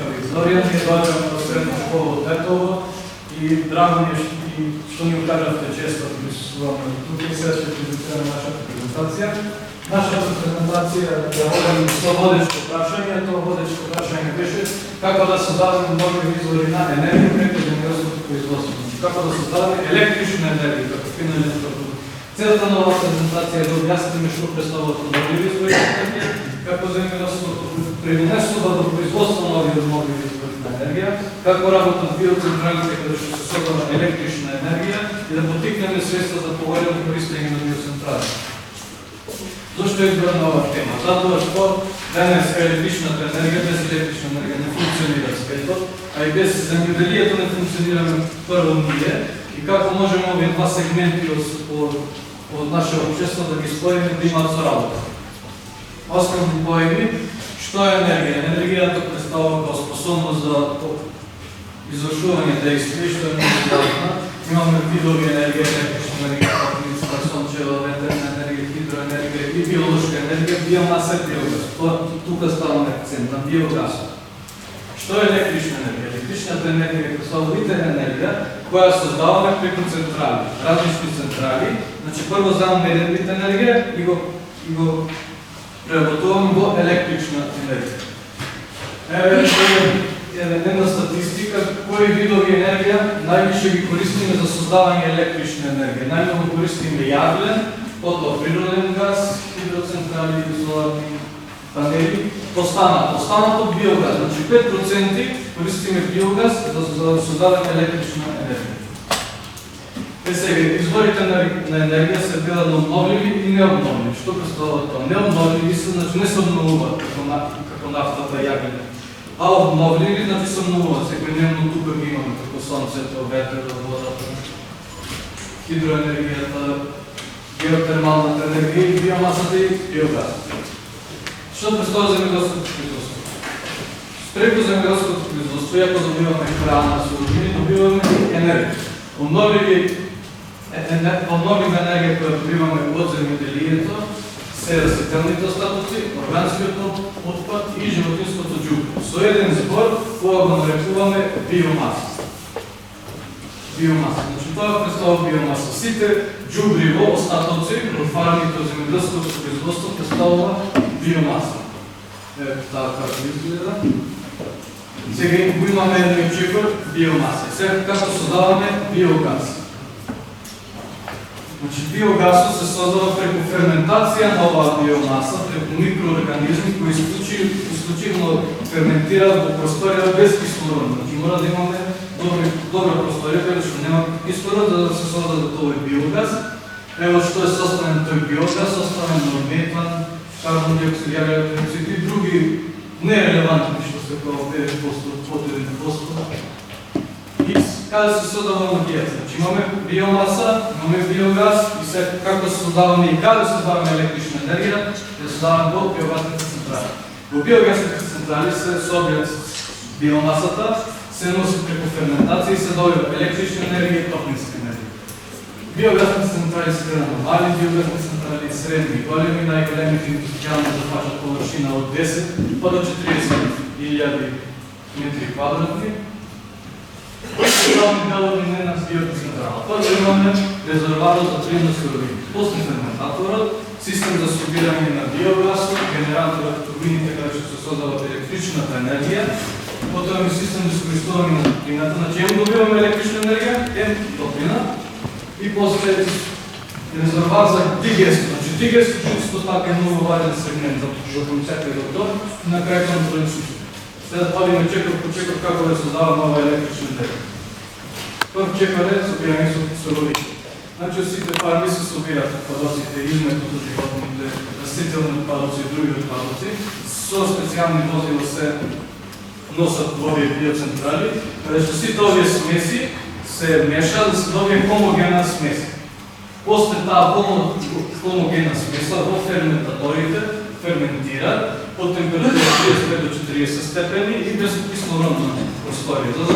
Нешка Викторија, ние доаѓаме од средна школа од Ветово и драго ми е што ни укажавте често да присуствуваме тук и сега ќе презентираме нашата презентација. Нашата презентација ја водим со водечко прашање, тоа водечко прашање беше како да создадеме обновливи извори на енергија преку земјоделското производство. Како да создадеме електрична енергија како финален продукт. Целата на оваа презентација е да објасниме што представуваат обновливи извори на енергија, како земјоделското пренесува до производство на овие обновливи извори на енергија, како работат биоцентралите каде што се создава електрична енергија и да поттикнеме средства за поголемо користење на биоцентрали. Зошто е избрана оваа тема? Затоа што денес електричната енергија, без електрична енергија не функционира светот, а и без земјоделието не функционираме прво ние и како можеме овие два сегменти од нашето општество да ги споиме да имаат соработа. Основни појми, што е енергија? Енергијата представува како способност за извршување дејствија, што е многу важна. Имаме видови енергија, електрична енергија, сончева, ветерна енергија, хидроенергија и биолошка енергија, биомаса и биогаз. Тука ставаме акцент на биогасот. Што е електрична енергија? Електричната енергија е представителна енергија која создаваме преку централи, различни централи. Значи прво замаме еден вид енергија и го преработуваме во електрична енергија. Една статистика, кои видови енергија највише ги користиме за создавање електрична енергија. Најмногу користиме јаглен, потоа природен газ, хидроцентрали, соларни панели, останато биогаз. Значи 5% користиме биогаз за создавање електрична енергија. Сега, изворите на енергија се делат на обновливи и необновливи. Што представува тоа? Необновливи се, значи не се обновуваат како нафтата и јаглене. А обновливи, значи се обновуваат. Секојдневно тука ги имаме, како сонцето, ветерот, водата, хидроенергијата, геотермалната енергија и биомасата и биогазот. Што представува земјоделското производство? Преку земјоделското производство, ако добиваме храна, суровини, добиваме енергија. Обновлива енергија која добиваме од земјоделието се растителните остатоци, органскиот отпад и животинското џубре. Со еден збор која го нарекуваме биомаса. Значи тоа представува биомаса. Сите џубриво остатоци во фармите од земјоделското производство представува биомаса. Таа како изгледа. Сега го имаме еден чекор биомаса. Сега како создаваме биогаз. Значи биогасот се создава преку ферментација на оваа биомаса, преку микроорганизми кои исклучивно ферментираат во просторија без кислород. Значи мора да имаме добра просторија каде што нема кислород за да се создаде овој биогаз. Ево што е составен тој биогаз, составен од метан, карбон диоксид, јаглен диоксид и други нерелевантни што се како 5%, под 1%. И каде се создава енергијата? Значи имаме биомаса, имаме биогаз и се како создаваме и каде создаваме електрична енергија, ја создаваме во биогасните централи. Во биогасните централи се собираат биомасата, се носи преку ферментација и се добива електрична енергија и топлинска енергија. Биогасните централи се гледа на мали биогасни централи, средни и големи, најголемите индустријални зафаќаат површина од 10 па до 40.000 метри квадратни. Главни делови на една биоцентрала. Първо имаме резерварот за приемна суровини. После ферментаторот, систем за собирање на биогасот, генераторот турбините каде што се создава електричната енергија, потоа имаме систем за искористување на топлината. Значи добиваме електрична енергија, топлина и после резервар за дигесто. Значи дигесто чисто така е многу важен сегмент за концепт и доктор и на крај контролен систем. Сега палиме чекор по чекор како да создава нова електрична енергија. Прв чекор е собирање со суровини. Значи сите фарми се собираат отпадоците измето за животните, растителни отпадоци и други отпадоци. Со специјални возила се носат во овие биоцентрали, каде што сите овие смеси се мешаат да се добие хомогена смеса. После таа хомогена смеса во ферментаторите ферментираат под температура 35 до 40 степени и без кислородна просторија, за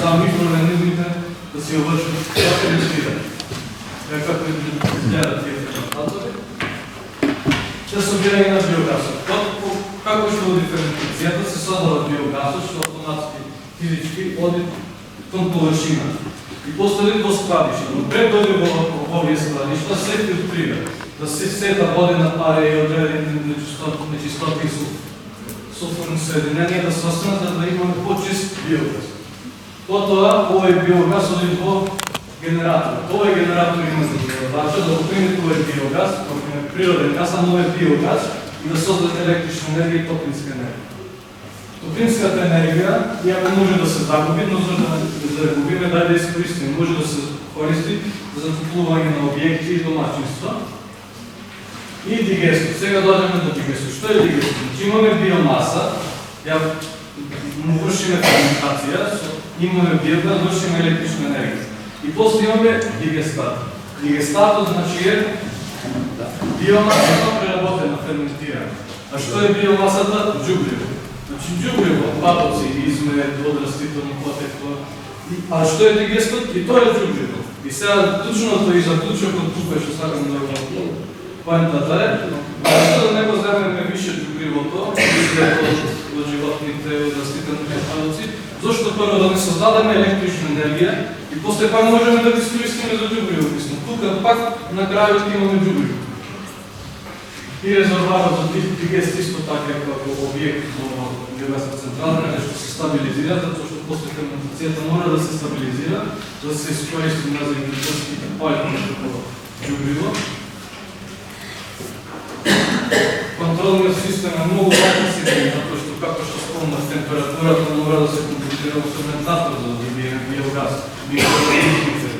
да микроорганизмите да си овршат да ферментираат. Како изгледат тие ферментатори? Се собирање на биогасот. Како што води ферментација? електрофикацијата се создава биогасот што автоматски физички оди кон површина. И постои во складишта, но пред дојде во овие складишта се филтрира, да се сета водена пара и одредени нечистоти и сулфурни соединенија да се останат за да имаме почист биогас. Потоа, овој биогас оди во генератор. Овој генератор има задача да оприми овој биогас, природен газ, а овој биогас и да создаде електрична енергија и топлинска енергија. Топлинската енергија, иако може да се загуби, но за да загубиме, дај да искористиме. Може да се користи за топлување на објекти и домаќинства. И дигестот. Сега дојдеме до дигестот. Што е дигестот? Значи имаме биомаса, ја му вршиме ферментација, имаме биогаз, вршиме електрична енергија. И после имаме дигестат. Дигестатот значи е биомасата преработена, ферментирана. А што е биомасата? Џубливо. Значи џубливо, отпадоци, измет, од растително потекло. А што е дигестот? И тоа е џубливо. И сега точното и заклучокот тука што сакам да го поентата е, што да не го земеме више џубливото, од животните, од растителните отпадоци, зашто прво да не создадеме електрична енергија и после пак можеме да ги искористиме за џубливо. Тука пак на крајот имаме џубливо. И резерварот за дигест исто така е како објект во биогасна централа, што се стабилизира, затоа што после ферментацијата мора да се стабилизира, да се искористи на земјоделските палки како џубливо. Контролниот систем е многу важен систем, затоа што како што спомнав, температурата мора да се контролира во ферментатор за да добиеме биогас, микроорганизмите,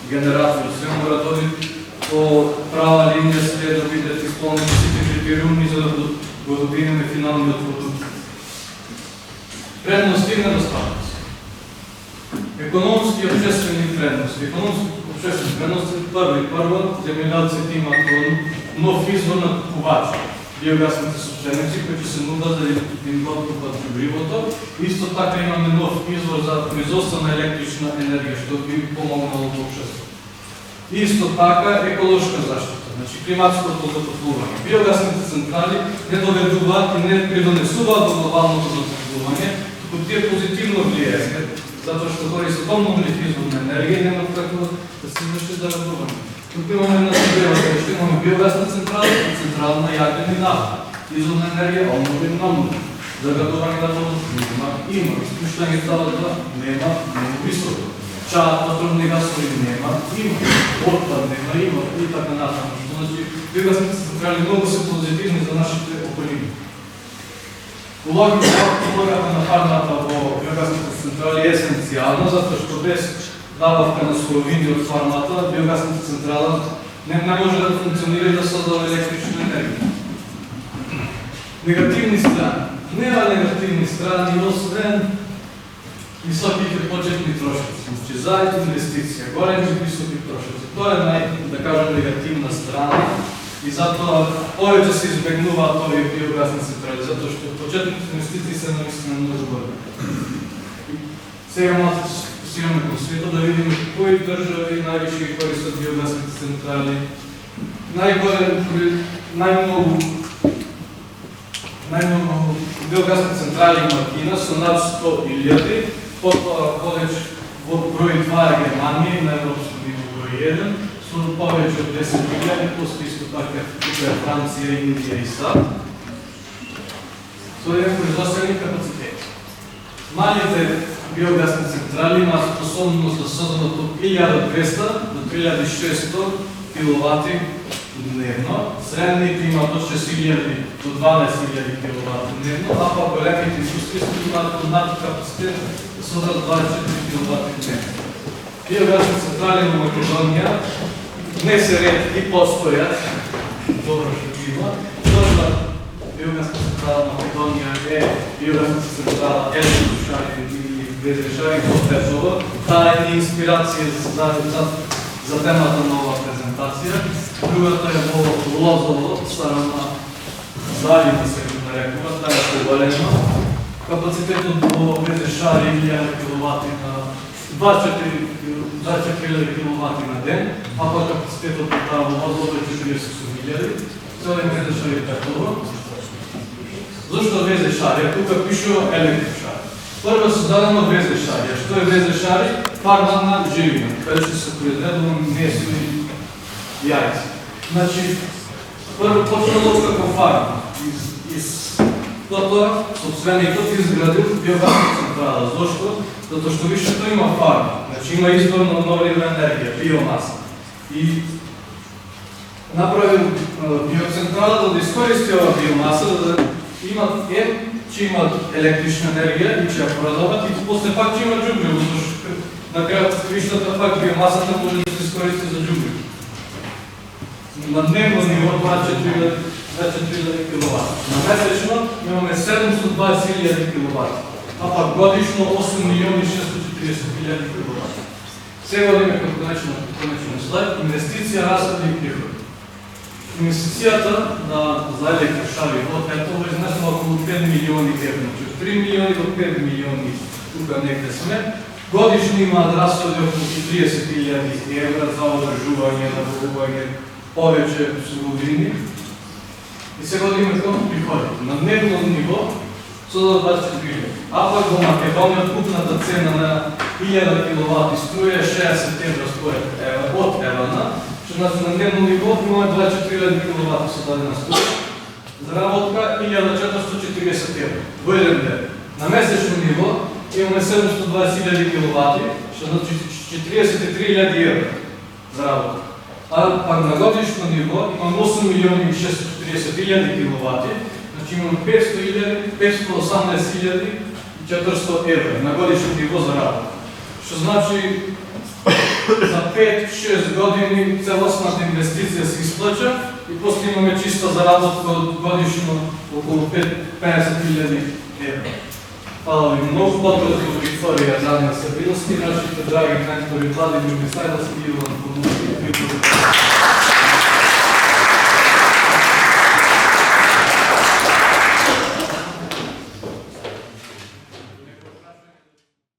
генератор, се мора да оди по права линија след да бидат исполнени сите критериуми за да го добиеме финалниот продукт. Предности и недостатоци. Економски и обществени предности. Економски и обществени предности прво, земјоделците имаат нов извор на купувачи. Биогасните собственици кои ќе се нудат да им го откупат џубливото. Исто така имаме нов извор за производство на електрична енергија, што би помогнало во општеството. Исто така еколошка заштита, значи климатското затоплување. Биогасните централи не доведуваат и не придонесуваат до глобалното затоплување, туку тие позитивно влијаат, затоа што користат обновлив извор на енергија и немат како да се изврши загадување. Тук имаме една ситуација што имаме биогасна централа и централа на јаглен и нафта. Извор на енергија обновлив на обновлив. Загадување на воздух има, испуштање CO2 нема, многу високо. Чаат патровни гасови нема, има, отпад нема, има и така натаму. Значи, биогасните централи многу се позитивни за нашите околини. Улогата на фармата во биогасните централи е есенцијална, затоа што без набавка на суровини од фармата, биогасната централа не може да функционира и да создава електрична енергија. Негативни страни. Нема негативни страни, освен високите почетни трошоци. Значи, за инвестиција, големи и високи трошоци. Тоа е да кажем, негативна страна и затоа повеќе се избегнуваат овие биогасни централи, затоа што почетните инвестиции се наистина многу големи. Сега малку имаме по светот да видиме кои држави највише ги користат биогасните централи. Најмногу биогасни централи има Кина со над 100.000, потоа во број 2 е Германија, на европско ниво број 1, со повеќе од 10.000, после исто така е Франција, Индија и САД. Тоа е производствени капацитет. Малите биогасни централи имаат способност да создадат од 1200 до 3600 киловати дневно. Средните имаат од 6000 до 12000 киловати дневно, а па големите индустрии имаат од над капацитет да создадат 24 киловати дневно. Биогасни централи во Македонија не се ретки, постојат, добро што има. Прва биогасна централа на Македонија е биогасна централа Безрешави во Тетово. Таа е инспирација за темата на оваа презентација. Другата е во Лозово, страна Завица се го нарекува, таа е поголема. Капацитетот во Безрешави е 1000 киловати на 24.000 киловати на ден, а па капацитетот на Лозово е 40.000. Тоа е Безрешави Тетово. Зошто везе шари? Тука пишува електрошари. Прво создадено везе шари. Што е везе шари? Фарма на живина, каде што се произведува месо и јајца. Значи, прво почнало како фарма. Потоа, собственикот изградил биогасна централа. Зошто? Затоа што више тој има фарма. Значи има извор на обновлива енергија, биомаса. И направил биоцентрала да искористи ова биомаса, да имат че имат електрична енергија и че ја продават и после пак че има џубриво, зашто на крајот виштата пак биомасата може да се искористи за џубриво. На дневно ниво 24.000 кВт. На месечно имаме 720.000 кВт, а пак годишно 8.640.000 кВт. Сега одиме како конечен слайд, инвестиција, разходи и приходи. Инвестицијата за електрошари во Тетово изнесува околу 5 милиони евра, 3 милиони до 5 милиони, тука некде сме. Годишно имаат разходи околу 30.000 евра за одржување, наводување, повеќе суровини. И сега одиме кон приходите. На дневно ниво со 24.000. А пак во Македонија купната цена на 1000 киловати струја 60 евра според од евана, што значи на дневно ниво имаме 24.000 киловати со дадена струја. За работка 1440 евра во еден ден. На месечно ниво имаме 720.000 киловати, што значи 43.000 евра за работка. А пак на годишно ниво имаме 8.640.000 киловати, значи имаме 518.400 евра на годишно ниво за работа. Што значи за 5-6 години целосната инвестиција се исплаќа и после имаме чиста заработка годишно околу 50.000 евра. Фала ви многу, благодарам за Викторија Радна Стабилности, нашите драги ментори Владимир Мисајловски и Иван Полуски.